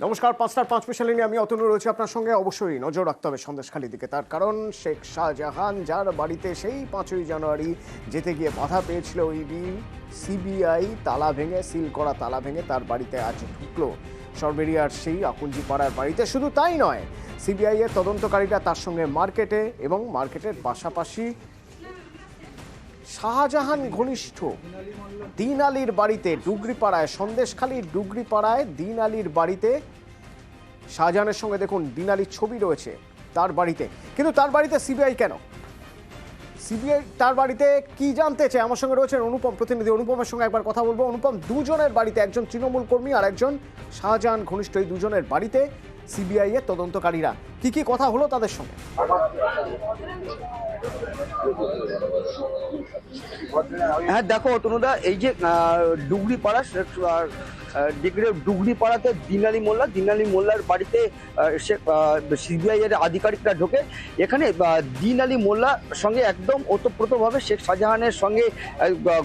নমস্কার, 5টার 5 মিনিট নিয়ে আমি অতনু রয়েছে আপনার সঙ্গে। অবশ্যই নজর রাখতে হবে সন্দেশখালির দিকে, তার কারণ শেখ শাহজাহান যার বাড়িতে সেই 5ই জানুয়ারি যেতে গিয়ে বাধা পেয়েছিল ইডি, সিবিআই তালা ভেঙে, সিল করা তালা ভেঙে তার বাড়িতে আজ ঢুকলো সরবেরিয়ার সেই আকুঞ্জি পাড়ার বাড়িতে। শুধু তাই নয়, সিবিআই এর তদন্তকারীরা তার সঙ্গে মার্কেটে এবং মার্কেটের পাশাপাশি শাহজাহান ঘনিষ্ঠ দিন আলীর বাড়িতে ডুগরিপাড়ায়, সন্দেশখালীর ডুগরিপাড়ায় দিন আলীর বাড়িতে শাহজাহানের সঙ্গে দেখুন দিন আলীর ছবি রয়েছে তার বাড়িতে। কিন্তু তার বাড়িতে সিবিআই কেন? সিবিআই তার বাড়িতে কি জানতে চায়? আমার সঙ্গে রয়েছেন অনুপম, প্রতিনিধি। অনুপমের সঙ্গে একবার কথা বলবো। অনুপম, দুজনের বাড়িতে, একজন তৃণমূল কর্মী আর একজন শাহজাহান ঘনিষ্ঠ, এই দুজনের বাড়িতে সিবিআই এর তদন্তকারীরা, কি কি কথা হলো তাদের সঙ্গে? হ্যাঁ দেখো তনুদা, এই যে ডুগরিপাড়া ডুগরিপাড়াতে দিন আলী মোল্লার বাড়িতে সিবিআই এর আধিকারিকরা ঢোকে। এখানে দিন আলী মোল্লার সঙ্গে একদম ওতপ্রোতভাবে শেখ শাহজাহানের সঙ্গে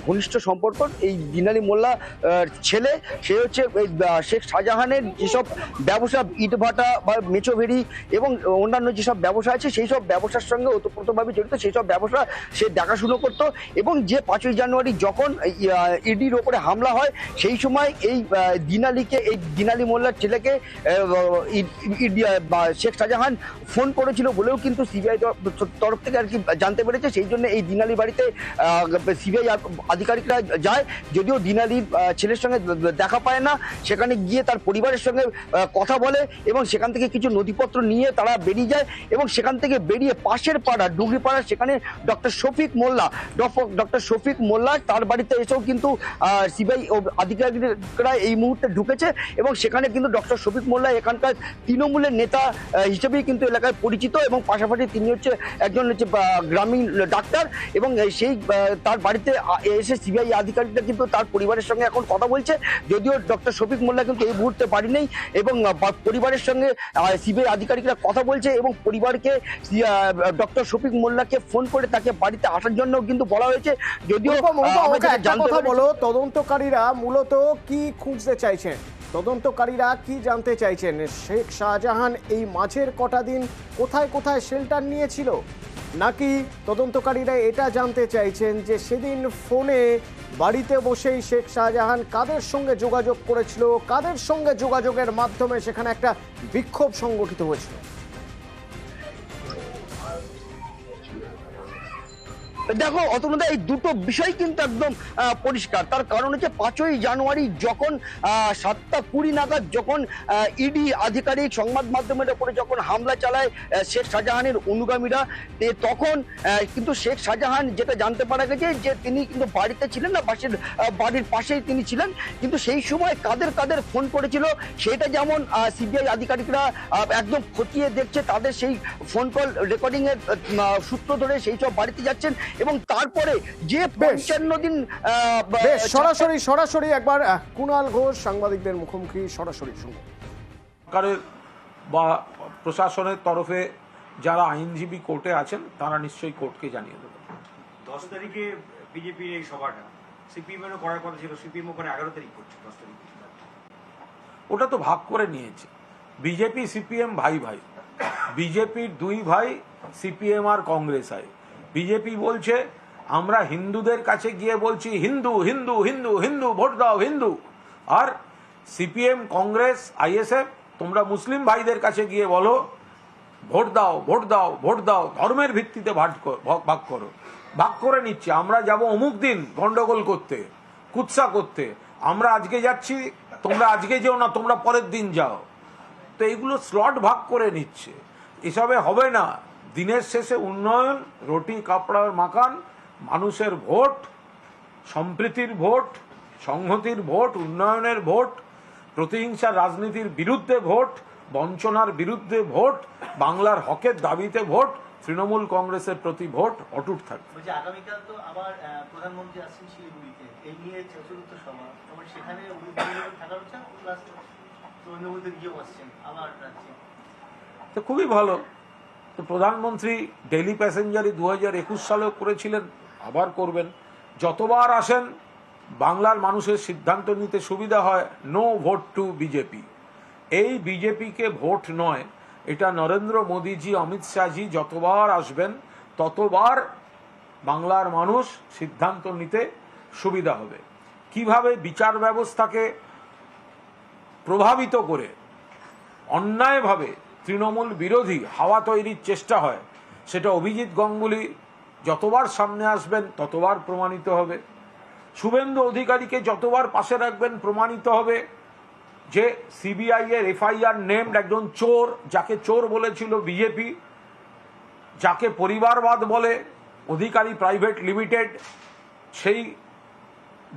ঘনিষ্ঠ সম্পর্ক। এই দিন আলী মোল্লা ছেলে, সে হচ্ছে শেখ শাহজাহানের যেসব ব্যবসা, ইটভাটা বা মেচোভেড়ি এবং অন্যান্য যেসব ব্যবসা আছে সেই সব ব্যবসার সঙ্গে ওতপ্রোতভাবে জড়িত। সেই সব ব্যবসা সে দেখাশুনো করতো এবং যে 5ই জানুয়ারি যখন ইডির ওপরে হামলা হয় সেই সময় এই দিন আলী মোল্লার ছেলেকে শেখ শাহজাহান ফোন করেছিল বলেও কিন্তু সিবিআই তরফ থেকে আর কি জানতে পেরেছে। সেই জন্য এই দিন আলীর বাড়িতে সিবিআই আধিকারিকরা যায়। যদিও দিন আলীর ছেলের সঙ্গে দেখা পায় না, সেখানে গিয়ে তার পরিবারের সঙ্গে কথা বলে এবং সেখান থেকে কিছু নথিপত্র নিয়ে তারা বেরিয়ে যায় এবং সেখান থেকে বেরিয়ে পাশের পাড়া ডুগরিপাড়া, সেখানে ডক্টর শফিক মোল্লা তার বাড়িতে এসেও কিন্তু সিবিআই আধিকারিকরা এই মুহূর্তে ঢুকেছে এবং সেখানে কিন্তু ডক্টর শফিক মোল্লা এখানকার তৃণমূলের নেতা হিসেবেই কিন্তু এলাকায় পরিচিত এবং পাশাপাশি তিনি একজন গ্রামীণ ডাক্তার এবং সেই তার বাড়িতে এসে সিবিআই আধিকারিকরা কিন্তু তার পরিবারের সঙ্গে এখন কথা বলছে। যদিও ডক্টর শফিক মোল্লা কিন্তু এই মুহূর্তে বাড়ি নেই এবং পরিবারের সঙ্গে সিবিআই আধিকারিকরা কথা বলছে এবং পরিবারকে ডক্টর শফিক মোল্লাকে ফোন করে তাকে বাড়িতে আসার জন্য কিন্তু বলা হয়েছে। যদিও কথা বলো, তদন্তকারীরা মূলত কি খুঁজতে চাইছেন? তদন্তকারীরা কি জানতে চাইছেন? শেখ শাহজাহান এই মাঝের কটা দিন কোথায় কোথায় শেল্টার নিয়েছিল, নাকি তদন্তকারীরা এটা জানতে চাইছেন যে সেদিন ফোনে বাড়িতে বসেই শেখ শাহজাহান কাদের সঙ্গে যোগাযোগ করেছিল, কাদের সঙ্গে যোগাযোগের মাধ্যমে সেখানে একটা বিক্ষোভ সংগঠিত হয়েছিল? দেখো অতনুদা, এই দুটো বিষয় কিন্তু একদম পরিষ্কার। তার কারণ হচ্ছে 5ই জানুয়ারি যখন 7:20 নাগাদ যখন ইডি আধিকারিক সংবাদ মাধ্যমের উপরে যখন হামলা চালায় শেখ শাহজাহানের অনুগামীরা, তখন কিন্তু শেখ শাহজাহান যেটা জানতে পারা গেছে যে তিনি কিন্তু বাড়িতে ছিলেন না, বাড়ির পাশেই তিনি ছিলেন। কিন্তু সেই সময় কাদের ফোন করেছিল সেটা যেমন সিবিআই আধিকারিকরা একদম খতিয়ে দেখছে, তাদের সেই ফোন কল রেকর্ডিং এর সূত্র ধরে সেই সব বাড়িতে যাচ্ছেন এবং তারপরে যে 55 দিন সরাসরি একবার কুণাল ঘোষ সাংবাদিকদের মুখোমুখি সরাসরি শুনুন। সরকারের বা প্রশাসনের তরফে যারা আইনজীবী কোর্টে আছেন তারা নিশ্চয়ই কোর্টকে জানিয়ে দেবেন। 10 তারিখে বিজেপির এই সভাটা সিপিএমেরও করার কথা ছিল, সিপিএমও করে 11 তারিখ করছে। 10 তারিখ ওটা তো ভাগ করে নিয়েছে বিজেপি সিপিএম, ভাই ভাই। বিজেপির দুই ভাই, সিপিএম আর কংগ্রেস হয়। বিজেপি বলছে আমরা হিন্দুদের কাছে গিয়ে বলছি হিন্দু হিন্দু হিন্দু হিন্দু ভোট দাও হিন্দু, আর সিপিএম, কংগ্রেস, আইএসএফ তোমরা মুসলিম ভাইদের কাছে গিয়ে বলো ভোট দাও ভোট দাও ভোট দাও, ধর্মের ভিত্তিতে ভাগ করো। ভাগ করে নিচ্ছে। আমরা যাব অমুক দিন গন্ডগোল করতে, কুৎসা করতে, আমরা আজকে যাচ্ছি, তোমরা আজকে যেও না, তোমরা পরের দিন যাও। তো এইগুলো স্লট ভাগ করে নিচ্ছে। এসবে হবে না। দিনের শেষে উন্নয়ন, রুটি কাপড়ার মাকান, মানুষের ভোট, সম্প্রীতির ভোট, সংহতির ভোট, উন্নয়নের ভোট, প্রতিহিংসার রাজনীতির বিরুদ্ধে ভোট, বঞ্চনার বিরুদ্ধে ভোট, বাংলার হকের দাবিতে ভোট, তৃণমূল কংগ্রেসের প্রতি ভোট অটুট থাকবে। আগামীকাল তো আবার প্রধানমন্ত্রী আসছেন শিলিগুড়িতে, এই নিয়ে চতুর্থ সভা, সেখানে থাকার হচ্ছে প্লাস প্রধানমন্ত্রী নিজেও আসছেন আবার রাজ্যে। তো খুবই ভালো। তো প্রধানমন্ত্রী ডেইলি প্যাসেঞ্জারই 2021 সালেও করেছিলেন, আবার করবেন। যতবার আসেন বাংলার মানুষের সিদ্ধান্ত নিতে সুবিধা হয়। No vote to BJP. এই বিজেপিকে ভোট নয়, এটা নরেন্দ্র মোদীজি, অমিত শাহজি যতবার আসবেন ততবার বাংলার মানুষ সিদ্ধান্ত নিতে সুবিধা হবে। কিভাবে বিচার ব্যবস্থাকে প্রভাবিত করে অন্যায়ভাবে তৃণমূল বিরোধী হাওয়া তৈরির চেষ্টা হয়, সেটা অভিজিৎ গাঙ্গুলি যতবার সামনে আসবেন ততবার প্রমাণিত হবে। শুভেন্দু অধিকারীকে যতবার পাশে রাখবেন প্রমাণিত হবে যে সিবিআই এর এফআইআর নেমড একজন চোর, যাকে চোর বলেছিল বিজেপি, যাকে পরিবারবাদ বলে অধিকারী প্রাইভেট লিমিটেড, সেই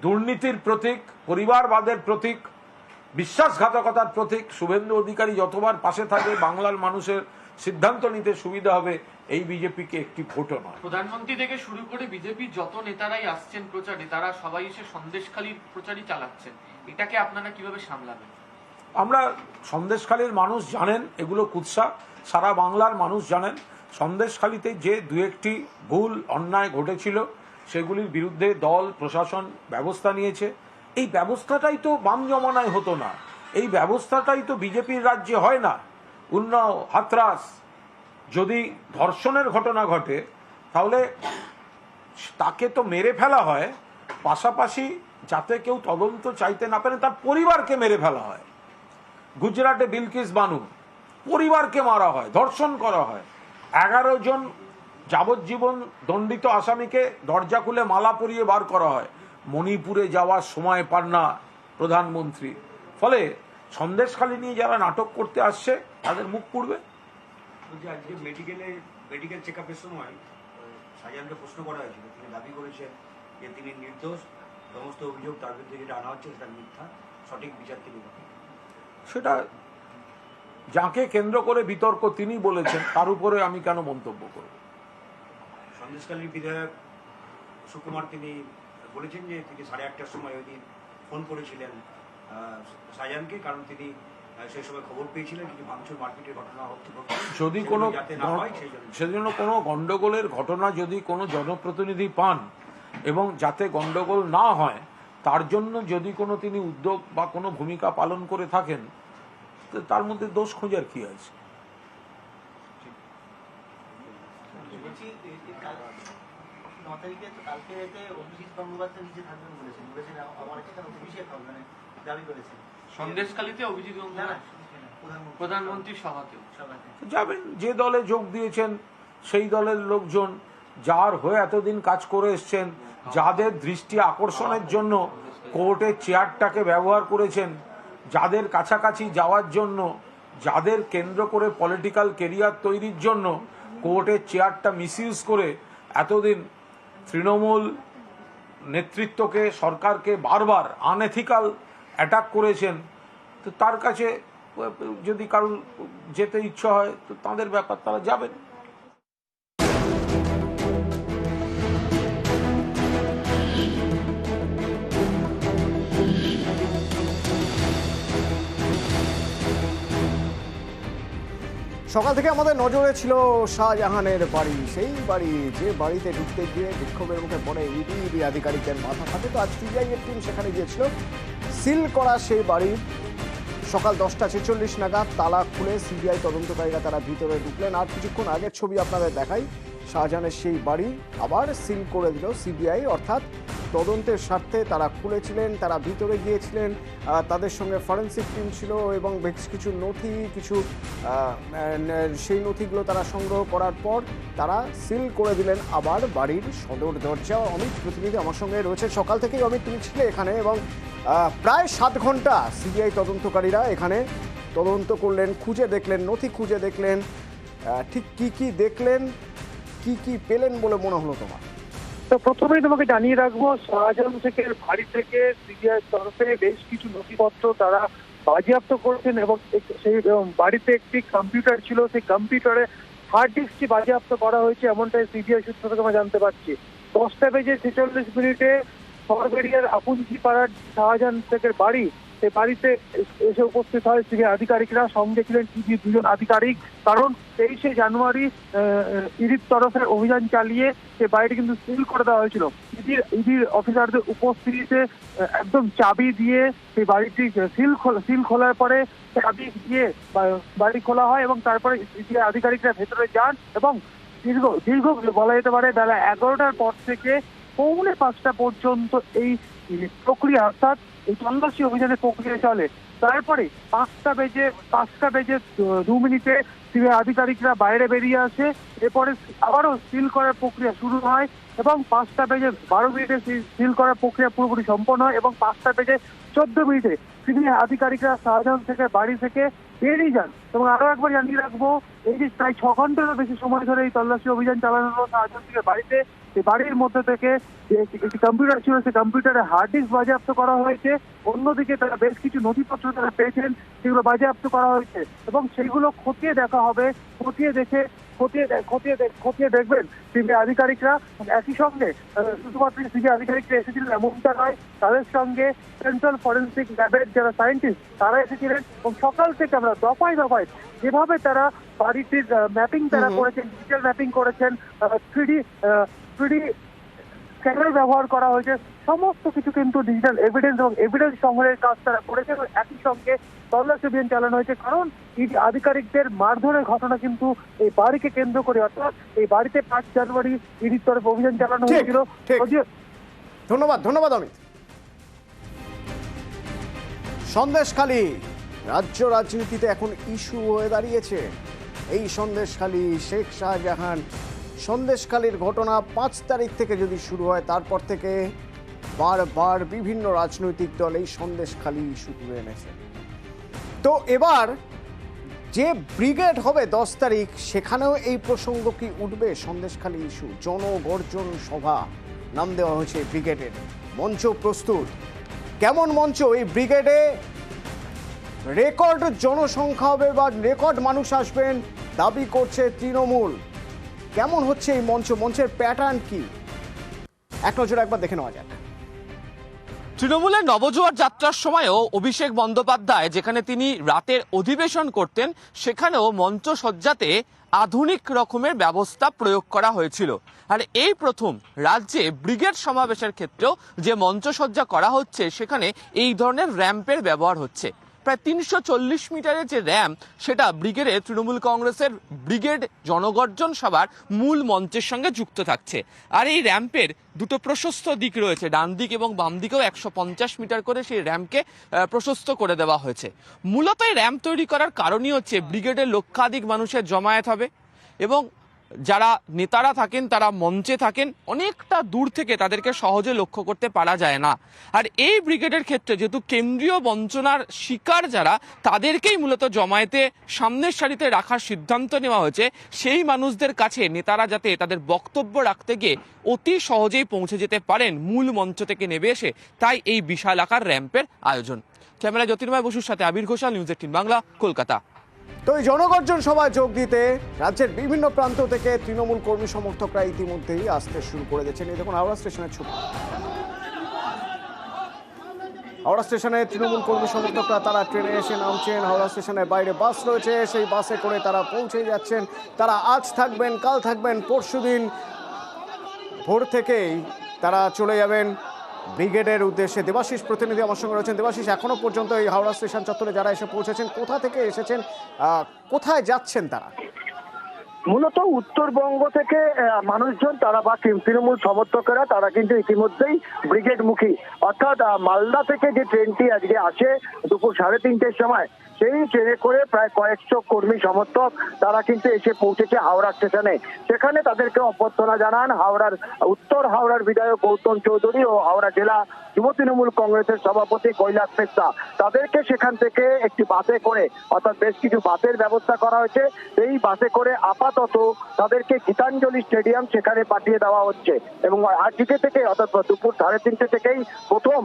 দুর্নীতির প্রতীক, পরিবারবাদের প্রতীক, বিশ্বাসঘাতকতার প্রতীক শুভেন্দু অধিকারী যতবার পাশে থাকে বাংলার মানুষের সিদ্ধান্ত নিতে সুবিধা হবে। এই বিজেপিকে একটি ভোটও নয়। প্রধানমন্ত্রী থেকে শুরু করে বিজেপির যত নেতারাই আসছেন প্রচারে, তারা সবাই এসে সন্দেশখালীর প্রচারই চালাচ্ছেন, এটাকে আপনারা কিভাবে সামলাবেন? আমরা সন্দেশখালীর মানুষ জানেন এগুলো কুৎসা, সারা বাংলার মানুষ জানেন সন্দেশখালীতে যে দু একটি ভুল অন্যায় ঘটেছিল সেগুলির বিরুদ্ধে দল প্রশাসন ব্যবস্থা নিয়েছে। এই ব্যবস্থাটাই তো বাম জমানায় হতো না, এই ব্যবস্থাটাই তো বিজেপির রাজ্যে হয় না। উন্নাও, হাতরাস, যদি ধর্ষণের ঘটনা ঘটে তাহলে তাকে তো মেরে ফেলা হয়, পাশাপাশি যাতে কেউ তদন্ত চাইতে না পারে তার পরিবারকে মেরে ফেলা হয়। গুজরাটে বিলকিস বানু পরিবারকে মারা হয়, ধর্ষণ করা হয়। 11 জন যাবজ্জীবন দণ্ডিত আসামিকে দরজা খুলে মালা পরিয়ে বার করা হয়। মণিপুরে যাওয়ার সময় পান না প্রধানমন্ত্রী। ফলে সন্দেশখালী নিয়ে যারা নাটক করতে আসছে তাদের মুখ পুড়বে। বলছি আজকে মেডিকেল চেক আপের সময় শাহজাহানকে প্রশ্ন করা হয়েছিল, তিনি দাবি করেছেন যে তিনি নির্দোষ, সমস্ত অভিযোগ তার বিরুদ্ধে যেটা আনা হচ্ছে সেটা মিথ্যা, সঠিক বিচার তিনি করবেন। সেটা যাকে কেন্দ্র করে বিতর্ক তিনি বলেছেন, তার উপরে আমি কেন মন্তব্য করব? সন্দেশখালীর বিধায়ক সুকুমার তিনি বলেছেন যে তিনি 8:30টার সময় ওই দিন ফোন করেছিলেন শাহজাহানকে, কারণ তিনি সেই সময় খবর পেয়েছিলেন কিছু ভাঙচুর মারপিটের ঘটনা হচ্ছে, যদি কোনো যাতে না হয় সেই জন্য। সেজন্য কোনো গন্ডগোলের ঘটনা যদি কোনো জনপ্রতিনিধি পান এবং যাতে গন্ডগোল না হয় তার জন্য যদি কোনো তিনি উদ্যোগ বা কোনো ভূমিকা পালন করে থাকেন, তো তার মধ্যে দোষ খোঁজার কি আছে? বলছি 9 তারিখে তো কালকে রাতে অভিজিৎ গঙ্গোপাধ্যায় নিজে থাকবেন বলেছেন, আমার এখানে অভিষেক হবে মানে দাবি করেছেন সন্দেশখালীতে অভিজিৎ গঙ্গোপাধ্যায় প্রধানমন্ত্রীর সভাতেও যাবেন। যে দলে যোগ দিয়েছেন সেই দলের লোকজন, যার হয়ে এতদিন কাজ করে এসছেন, যাদের দৃষ্টি আকর্ষণের জন্য কোর্টের চেয়ারটাকে ব্যবহার করেছেন, যাদের কাছাকাছি যাওয়ার জন্য, যাদের কেন্দ্র করে পলিটিক্যাল কেরিয়ার তৈরির জন্য কোর্টের চেয়ারটা মিসইউজ করে এতদিন তৃণমূল নেতৃত্বকে, সরকারকে বারবার আনএথিক্যাল অ্যাটাক করেছেন, তো তার কাছে যদি কারোর যেতে ইচ্ছা হয় তো তাদের ব্যাপার, তারা যাবেন। সকাল থেকে আমাদের নজরে ছিল শাহজাহানের বাড়ি, সেই বাড়ি যে বাড়িতে ঢুকতে গিয়ে বিক্ষোভের মুখে পড়ে ইডি আধিকারিকের মাথা ফাটে। তো আজ সিবিআই এর টিম সেখানে গিয়েছিল। সিল করা সেই বাড়ি সকাল 10:46 নাগাদ তালা খুলে সিবিআই তদন্তকারীরা তারা ভিতরে ঢুকলেন। আর কিছুক্ষণ আগের ছবি আপনাদের দেখাই, শাহজাহানের সেই বাড়ি আবার সিল করে দিল সিবিআই, অর্থাৎ তদন্তের স্বার্থে তারা খুলেছিলেন, তারা ভিতরে গিয়েছিলেন, তাদের সঙ্গে ফরেন্সিক টিম ছিল এবং বেশ কিছু নথি, কিছু সেই নথিগুলো তারা সংগ্রহ করার পর তারা সিল করে দিলেন আবার বাড়ির সদর দরজা। অমিত প্রতিনিধি আমার সঙ্গে রয়েছে সকাল থেকেই। অমিত, তুমি ছিলে এখানে এবং প্রায় 7 ঘন্টা সিবিআই তদন্তকারীরা এখানে তদন্ত করলেন, খুঁজে দেখলেন, নথি খুঁজে দেখলেন, ঠিক কি দেখলেন, কি পেলেন বলে মনে হলো তোমার? তো প্রথমেই তোমাকে জানিয়ে রাখবো, শাহজাহান শেখের বাড়ি থেকে সিবিআই তরফে বেশ কিছু নথিপত্র তারা বাজেয়াপ্ত করেছেন এবং সেই বাড়িতে একটি কম্পিউটার ছিল, সেই কম্পিউটারে হার্ড ডিস্কটি বাজেয়াপ্ত করা হয়েছে, এমনটাই সিবিআই সূত্র থেকে আমরা জানতে পারছি। 10টা বেজে 46 মিনিটে সরবেরিয়ার আপুঞ্জি পাড়ার শাহজাহান শেখের বাড়ি এই বাড়িতে এসে উপস্থিত হয় সিবিআই আধিকারিকরা। সঙ্গে ছিলেন টিভির দুজন আধিকারিক, কারণ 23শে জানুয়ারি ইডির তরফে অভিযান চালিয়ে সে বাড়িটি কিন্তু সিল করে দেওয়া হয়েছিল। ইডির অফিসারদের উপস্থিতিতে একদম চাবি দিয়ে সেই বাড়িটি সিল খোলার পরে চাবি দিয়ে বাড়ি খোলা হয় এবং তারপরে সিবিআই আধিকারিকরা ভেতরে যান এবং দীর্ঘ বলা যেতে পারে বেলা 11টার পর থেকে পৌনে 5টা পর্যন্ত এই প্রক্রিয়া, অর্থাৎ এই তল্লাশি অভিযানের প্রক্রিয়া চলে। তারপরে 5টা বেজে 2 মিনিটে সিবিআই আধিকারিকরা বাইরে বেরিয়ে আসে। এরপরে আবারও সিল করার প্রক্রিয়া শুরু হয় এবং 5টা বেজে 12 মিনিটে সিল করার প্রক্রিয়া পুরোপুরি সম্পন্ন হয় এবং 5টা বেজে 14 মিনিটে সিবিআই আধিকারিকরা শাহজাহান থেকে বাড়ি থেকে বেরিয়ে যান। এবং আরো একবার জানিয়ে রাখবো, এই যে প্রায় 6 ঘন্টারও বেশি সময় ধরে এই তল্লাশি অভিযান চালানো হলো শাহজাহান থেকে বাড়িতে। এই বাড়ির মধ্যে থেকে একটি কম্পিউটার ছিল, সেই কম্পিউটারে হার্ড ডিস্ক বাজেয়াপ্ত করা হয়েছে। অন্যদিকে তারা বেশ কিছু নথিপত্র তারা পেয়েছেন, সেগুলো বাজেয়াপ্ত করা হয়েছে এবং সেগুলো খতিয়ে দেখা হবে। খতিয়ে দেখবেন সিবিআই আধিকারিকরা। একই সঙ্গে শুধুমাত্র সিবিআই আধিকারিকরা এসেছিলেন এমনটা নয়, তাদের সঙ্গে সেন্ট্রাল ফরেন্সিক ল্যাবের যারা সায়েন্টিস্ট তারা এসেছিলেন এবং সকাল থেকে আমরা দফায় যেভাবে তারা বাড়িটির ম্যাপিং তারা করেছেন, ডিজিটাল ম্যাপিং করেছেন, 3D স্ক্যানার ব্যবহার করা হয়েছে, সমস্ত কিছু কিন্তু ডিজিটাল এভিডেন্স এবং এভিডেন্স সংগ্রহের কাজ তারা করেছে এবং একই সঙ্গে তল্লাশি অভিযান চালানো হয়েছে। কারণ ইডি আধিকারিকদের মারধরের ঘটনা কিন্তু এই বাড়িকে কেন্দ্র করে, অর্থাৎ এই বাড়িতে 5 জানুয়ারি ইডির তরফে অভিযান চালানো হয়েছিল। ধন্যবাদ অমিত। সন্দেশখালী রাজ্য রাজনীতিতে এখন ইস্যু হয়ে দাঁড়িয়েছে। এই সন্দেশখালী শেখ শাহজাহান সন্দেশখালীর ঘটনা 5 তারিখ থেকে যদি শুরু হয়, তারপর থেকে বারবার বিভিন্ন রাজনৈতিক দল এই সন্দেশখালী ইস্যু তুলে এনেছে। তো এবার যে ব্রিগেড হবে 10 তারিখ, সেখানেও এই প্রসঙ্গ কি উঠবে? সন্দেশখালী ইস্যু, জনগর্জন সভা নাম দেওয়া হয়েছে ব্রিগেডের। মঞ্চ প্রস্তুত। কেমন মঞ্চ? এই ব্রিগেডে রেকর্ড জনসংখ্যা হবে বা রেকর্ড মানুষ আসবেন দাবি করছে তৃণমূল। কেমন হচ্ছে এই মঞ্চের প্যাটার্ন কি? এক নজরে একবার দেখে নেওয়া যাক। তৃণমূলের নবজোয়ার যাত্রার সময়ও অভিষেক বন্দ্যোপাধ্যায় যেখানে তিনি রাতের অধিবেশন করতেন, সেখানেও মঞ্চসজ্জাতে আধুনিক রকমের ব্যবস্থা প্রয়োগ করা হয়েছিল। আর এই প্রথম রাজ্যে ব্রিগেড সমাবেশের ক্ষেত্রেও যে মঞ্চসজ্জা করা হচ্ছে, সেখানে এই ধরনের র্যাম্পের ব্যবহার হচ্ছে। প্রায় 340 মিটারের যে র্যাম্প, সেটা ব্রিগেডে তৃণমূল কংগ্রেসের ব্রিগেড জনগর্জন সভার মূল মঞ্চের সঙ্গে যুক্ত থাকছে। আর এই র্যাম্পের দুটো প্রশস্ত দিক রয়েছে, ডান দিক এবং বাম দিকেও 150 মিটার করে সেই র্যাম্পকে প্রশস্ত করে দেওয়া হয়েছে। মূলত এই র্যাম্প তৈরি করার কারণই হচ্ছে ব্রিগেডের লক্ষাধিক মানুষের জমায়েত হবে এবং যারা নেতারা থাকেন তারা মঞ্চে থাকেন, অনেকটা দূর থেকে তাদেরকে সহজে লক্ষ্য করতে পারা যায় না। আর এই ব্রিগেডের ক্ষেত্রে যেহেতু কেন্দ্রীয় বঞ্চনার শিকার যারা, তাদেরকেই মূলত জমায়েতে সামনের সারিতে রাখার সিদ্ধান্ত নেওয়া হয়েছে। সেই মানুষদের কাছে নেতারা যাতে তাদের বক্তব্য রাখতে গিয়ে অতি সহজেই পৌঁছে যেতে পারেন মূল মঞ্চ থেকে নেমে এসে, তাই এই বিশাল আকার র্যাম্পের আয়োজন। ক্যামেরা জ্যোতির্ময় বসুর সাথে আবির ঘোষাল, নিউজ 18 বাংলা, কলকাতা। তো এই জনগর্জন সভায় যোগ দিতে রাজ্যের বিভিন্ন প্রান্ত থেকে তৃণমূল কর্মী সমর্থকরা ইতিমধ্যেই আসতে শুরু করে দিয়েছেন। এই দেখুন হাওড়া স্টেশনের ছবি। হাওড়া স্টেশনে তৃণমূল কর্মী সমর্থকরা তারা ট্রেনে এসে নামছেন। হাওড়া স্টেশনের বাইরে বাস রয়েছে, সেই বাসে করে তারা পৌঁছে যাচ্ছেন। তারা আজ থাকবেন, কাল থাকবেন, পরশুদিন ভোর থেকেই তারা চলে যাবেন ব্রিগেডের উদ্দেশ্যে। দেবাশিস প্রতিনিধি আমার সঙ্গে রয়েছেন। দেবাশিস, এখনো পর্যন্ত এই হাওড়া স্টেশন চত্বরে যারা এসে পৌঁছেছেন, কোথা থেকে এসেছেন, কোথায় যাচ্ছেন তারা? মূলত উত্তরবঙ্গ থেকে মানুষজন তারা বা তৃণমূল সমর্থকেরা তারা কিন্তু ইতিমধ্যেই ব্রিগেড মুখী, অর্থাৎ মালদা থেকে যে ট্রেনটি আজকে আসে দুপুর 3:30টার সময়, সেই ট্রেনে করে প্রায় কয়েকশো কর্মী সমর্থক তারা কিন্তু এসে পৌঁছেছে হাওড়া স্টেশনে। সেখানে তাদেরকে অভ্যর্থনা জানান উত্তর হাওড়ার বিধায়ক গৌতম চৌধুরী ও হাওড়া জেলা যুব তৃণমূল কংগ্রেসের সভাপতি কৈলাস পেশা। তাদেরকে সেখান থেকে একটি বাসে করে, অর্থাৎ বেশ কিছু বাসের ব্যবস্থা করা হয়েছে। এই বাসে করে আপাতত তাদেরকে গীতাঞ্জলি স্টেডিয়াম সেখানে পাঠিয়ে দেওয়া হচ্ছে এবং আজকে থেকে অর্থাৎ দুপুর 3:30 থেকেই প্রথম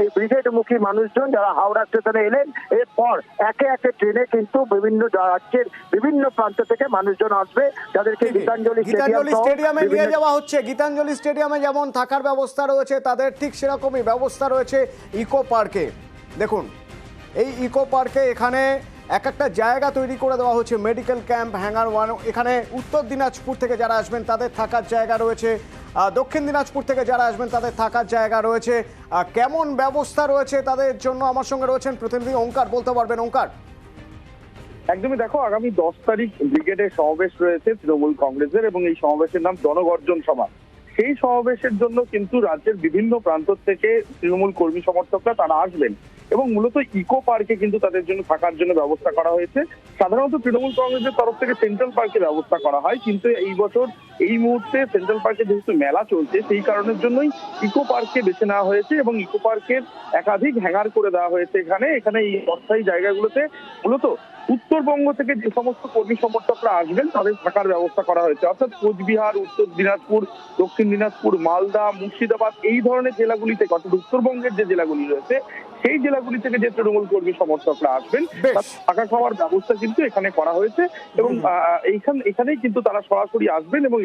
এই ব্রিগেডমুখী মানুষজন যারা হাওড়া স্টেশনে এলেন, এরপর একে একে ট্রেনে কিন্তু বিভিন্ন রাজ্যের বিভিন্ন প্রান্ত থেকে মানুষজন আসবে, যাদেরকে গীতাঞ্জলি স্টেডিয়ামে নিয়ে যাওয়া হচ্ছে। গীতাঞ্জলি স্টেডিয়ামে যেমন থাকার ব্যবস্থা রয়েছে, তাদের ঠিক সেরকমই ব্যবস্থা রয়েছে ইকো পার্কে। দেখুন এই ইকো পার্কে এখানে এক একটা জায়গা তৈরি করে দেওয়া হচ্ছে, মেডিকেল ক্যাম্প, হ্যাঙ্গার ওয়ান। এখানে উত্তর দিনাজপুর থেকে যারা আসবেন তাদের থাকার জায়গা রয়েছে, দক্ষিণ দিনাজপুর থেকে যারা আসবেন তাদের থাকার জায়গা রয়েছে। কেমন ব্যবস্থা রয়েছে তাদের জন্য আমার সঙ্গে রয়েছেন প্রতিনিধি ওঙ্কার, বলতে পারবেন ওঙ্কার? একদমই, দেখো আগামী 10 তারিখ ব্রিগেডের সমাবেশ রয়েছে তৃণমূল কংগ্রেসের, এবং এই সমাবেশের নাম জনগর্জন সভা। সেই সমাবেশের জন্য কিন্তু রাজ্যের বিভিন্ন প্রান্ত থেকে তৃণমূল কর্মী সমর্থকরা তারা আসবেন, এবং মূলত ইকো পার্কে কিন্তু তাদের জন্য থাকার জন্য ব্যবস্থা করা হয়েছে। সাধারণত তৃণমূল কংগ্রেসের তরফ থেকে সেন্ট্রাল পার্কে ব্যবস্থা করা হয়, কিন্তু এই বছর এই মুহূর্তে সেন্ট্রাল পার্কে যেহেতু মেলা চলছে সেই কারণের জন্যই ইকো পার্ককে বেছে নেওয়া হয়েছে, এবং ইকো পার্কের একাধিক হ্যাঙ্গার করে দেওয়া হয়েছে। এখানে এই অস্থায়ী জায়গাগুলোতে মূলত উত্তরবঙ্গ থেকে যে সমস্ত কর্মী সমর্থকরা আসবেন তাদের থাকার ব্যবস্থা করা হয়েছে। অর্থাৎ কোচবিহার, উত্তর দিনাজপুর, দক্ষিণ দিনাজপুর, মালদা, মুর্শিদাবাদ এই ধরনের জেলাগুলি থেকে, অর্থাৎ উত্তরবঙ্গের যে জেলাগুলি রয়েছে সেই জেলাগুলি থেকে যে তৃণমূল কর্মী সমর্থকরা আসবেন তার থাকা খাওয়ার ব্যবস্থা কিন্তু এখানে করা হয়েছে, এবং এখানেই কিন্তু তারা সরাসরি আসবেন, এবং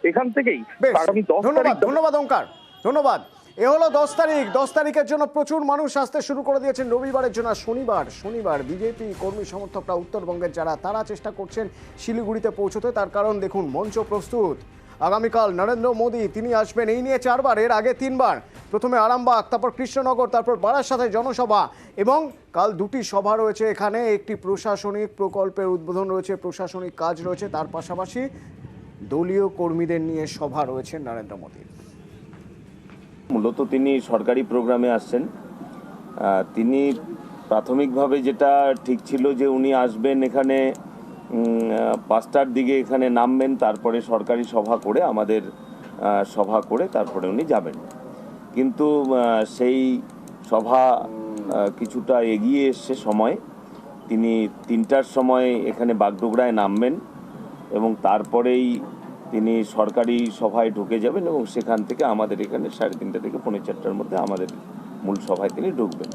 এখান থেকেই আগামী 10 তারিখ। ধন্যবাদ ওঙ্কার, ধন্যবাদ। এ হলো 10 তারিখ। 10 তারিখের জন্য প্রচুর মানুষ আসতে শুরু করে দিয়েছেন। রবিবারের জন্য শনিবার বিজেপি কর্মী সমর্থকরা উত্তরবঙ্গের যারা তারা চেষ্টা করছেন শিলিগুড়িতে পৌঁছতে। তার কারণ দেখুন, মঞ্চ প্রস্তুত। আগামীকাল নরেন্দ্র মোদী তিনি আসবেন, এই নিয়ে 4 বার, এর আগে 3 বার। প্রথমে আরামবাগ, তারপর কৃষ্ণনগর, তারপর বারাসাতে জনসভা, এবং কাল 2টি সভা রয়েছে এখানে। একটি প্রশাসনিক প্রকল্পের উদ্বোধন রয়েছে, প্রশাসনিক কাজ রয়েছে, তার পাশাপাশি দলীয় কর্মীদের নিয়ে সভা রয়েছে নরেন্দ্র মোদীর। মূলত তিনি সরকারি প্রোগ্রামে আসছেন। তিনি প্রাথমিকভাবে যেটা ঠিক ছিল যে উনি আসবেন এখানে 5টার দিকে এখানে নামবেন, তারপরে সরকারি সভা করে আমাদের সভা করে তারপরে উনি যাবেন। কিন্তু সেই সভা কিছুটা এগিয়ে এসছে সময়। তিনি 3টার সময় এখানে বাগডোগরায় নামবেন, এবং তারপরেই তিনি সরকারি সভায় ঢুকে যাবেন, এবং সেখান থেকে আমাদের এখানে 3:30 থেকে 4:45টার মধ্যে আমাদের মূল সভায় তিনি ঢুকবেন।